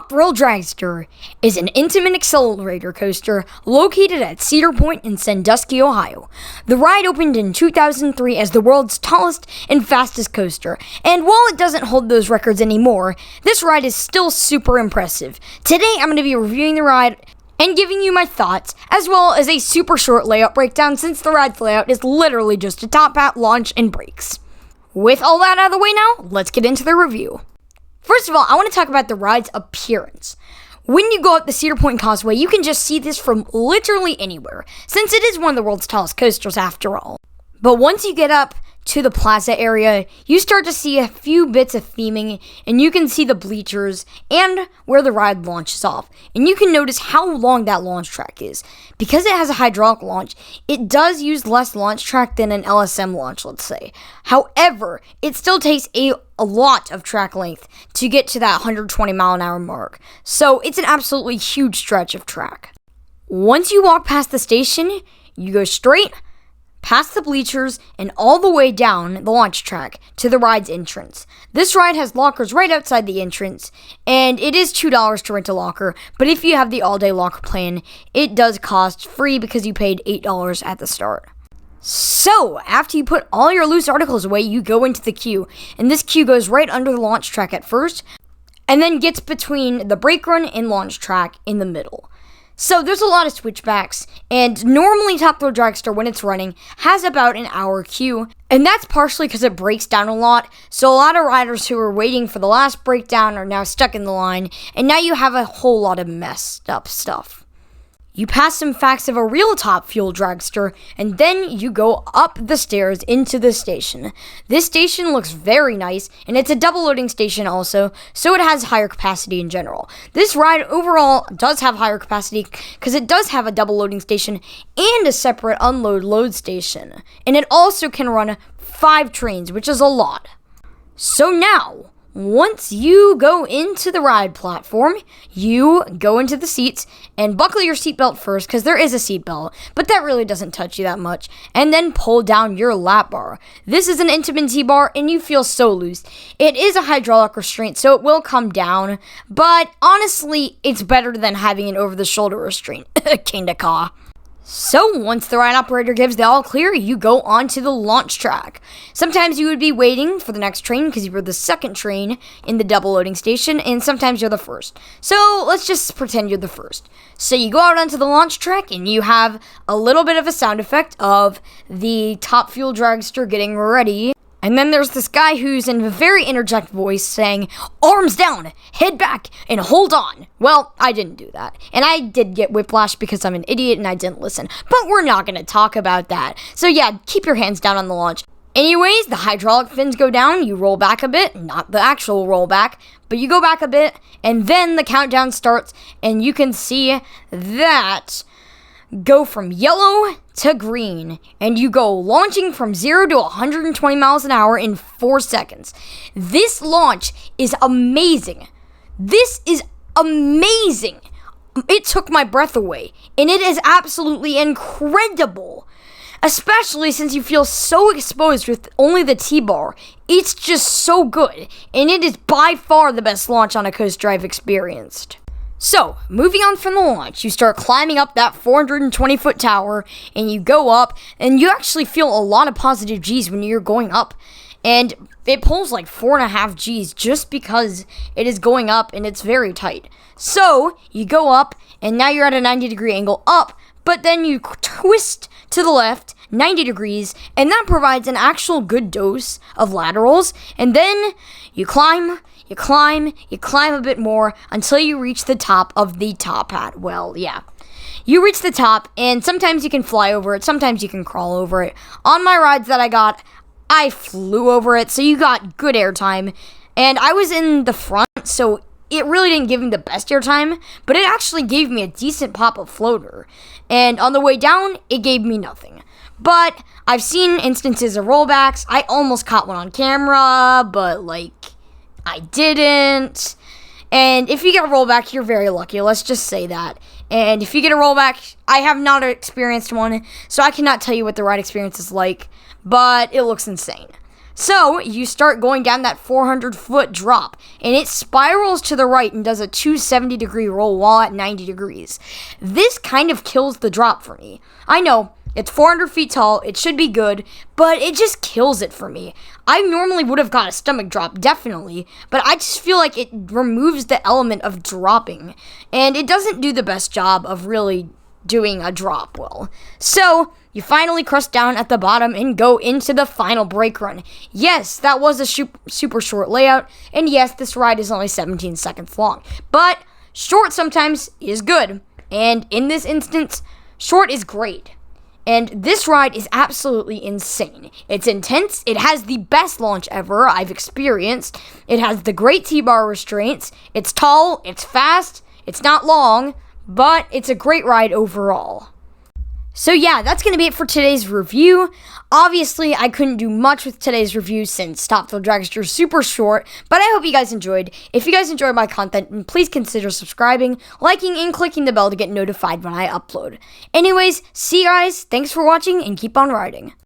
Thrill Dragster is an intamin accelerator coaster located at Cedar Point in Sandusky, Ohio. The ride opened in 2003 as the world's tallest and fastest coaster, and while it doesn't hold those records anymore, this ride is still super impressive. Today I'm going to be reviewing the ride and giving you my thoughts, as well as a super short layout breakdown since the ride's layout is literally just a top hat, launch, and brakes. With all that out of the way now, let's get into the review. First of all, I want to talk about the ride's appearance. When you go up the Cedar Point Causeway, you can just see this from literally anywhere, since it is one of the world's tallest coasters after all. But once you get up to the plaza area, you start to see a few bits of theming, and you can see the bleachers and where the ride launches off. And you can notice how long that launch track is. Because it has a hydraulic launch, it does use less launch track than an LSM launch, let's say. However, it still takes a lot of track length to get to that 120 mile an hour mark. So it's an absolutely huge stretch of track. Once you walk past the station, you go straight past the bleachers and all the way down the launch track to the ride's entrance. This ride has lockers right outside the entrance, and it is $2 to rent a locker, but if you have the all-day locker plan, it does cost free because you paid $8 at the start. So, after you put all your loose articles away, you go into the queue, and this queue goes right under the launch track at first, and then gets between the brake run and launch track in the middle. So there's a lot of switchbacks, and normally Top Thrill Dragster, when it's running, has about an hour queue, and that's partially because it breaks down a lot, so a lot of riders who were waiting for the last breakdown are now stuck in the line, and now you have a whole lot of messed up stuff. You pass some facts of a real Top Thrill Dragster, and then you go up the stairs into the station. This station looks very nice, and it's a double loading station also, so it has higher capacity in general. This ride overall does have higher capacity because it does have a double loading station and a separate unload load station. And it also can run 5 trains, which is a lot. So now, once you go into the ride platform, you go into the seats and buckle your seatbelt first because there is a seatbelt, but that really doesn't touch you that much, and then pull down your lap bar. This is an intamin T-bar and you feel so loose. It is a hydraulic restraint, so it will come down, but honestly, it's better than having an over-the-shoulder restraint. Kinda caw. So, once the ride operator gives the all clear, you go on to the launch track. Sometimes you would be waiting for the next train because you were the second train in the double loading station, and sometimes you're the first. So, let's just pretend you're the first. So, you go out onto the launch track, and you have a little bit of a sound effect of the Top Thrill Dragster getting ready. And then there's this guy who's in a very interject voice saying, "Arms down, head back, and hold on." Well, I didn't do that. And I did get whiplash because I'm an idiot and I didn't listen. But we're not going to talk about that. So yeah, keep your hands down on the launch. Anyways, the hydraulic fins go down, you roll back a bit, not the actual roll back, but you go back a bit, and then the countdown starts, and you can see that go from yellow to green, and you go launching from 0 to 120 miles an hour in 4 seconds. This launch is amazing. This is amazing. It took my breath away, and it is absolutely incredible. Especially since you feel so exposed with only the T-bar. It's just so good, and it is by far the best launch on a coaster I've experienced. So, moving on from the launch, you start climbing up that 420-foot tower, and you go up, and you actually feel a lot of positive G's when you're going up. And it pulls like 4.5 G's just because it is going up, and it's very tight. So, you go up, and now you're at a 90-degree angle up, but then you twist to the left 90 degrees, and that provides an actual good dose of laterals, and then you climb a bit more until you reach the top of the top hat. Well, yeah. You reach the top, and sometimes you can fly over it, sometimes you can crawl over it. On my rides that I got, I flew over it, so you got good airtime. And I was in the front, so it really didn't give me the best airtime, but it actually gave me a decent pop of floater. And on the way down, it gave me nothing. But I've seen instances of rollbacks. I almost caught one on camera, but I didn't. And if you get a rollback, you're very lucky. Let's just say that. And if you get a rollback, I have not experienced one, so I cannot tell you what the ride experience is like, but it looks insane. So you start going down that 400-foot drop, and it spirals to the right and does a 270-degree roll while at 90 degrees. This kind of kills the drop for me. I know, it's 400 feet tall, it should be good, but it just kills it for me. I normally would have got a stomach drop, definitely, but I just feel like it removes the element of dropping, and it doesn't do the best job of really doing a drop well. So you finally crest down at the bottom and go into the final brake run. Yes, that was a super short layout, and yes, this ride is only 17 seconds long, but short sometimes is good, and in this instance, short is great. And this ride is absolutely insane. It's intense, it has the best launch ever I've experienced, it has the great T-bar restraints, it's tall, it's fast, it's not long, but it's a great ride overall. So yeah, that's going to be it for today's review. Obviously, I couldn't do much with today's review since Thrill Dragster is super short, but I hope you guys enjoyed. If you guys enjoyed my content, then please consider subscribing, liking, and clicking the bell to get notified when I upload. Anyways, see you guys, thanks for watching, and keep on riding.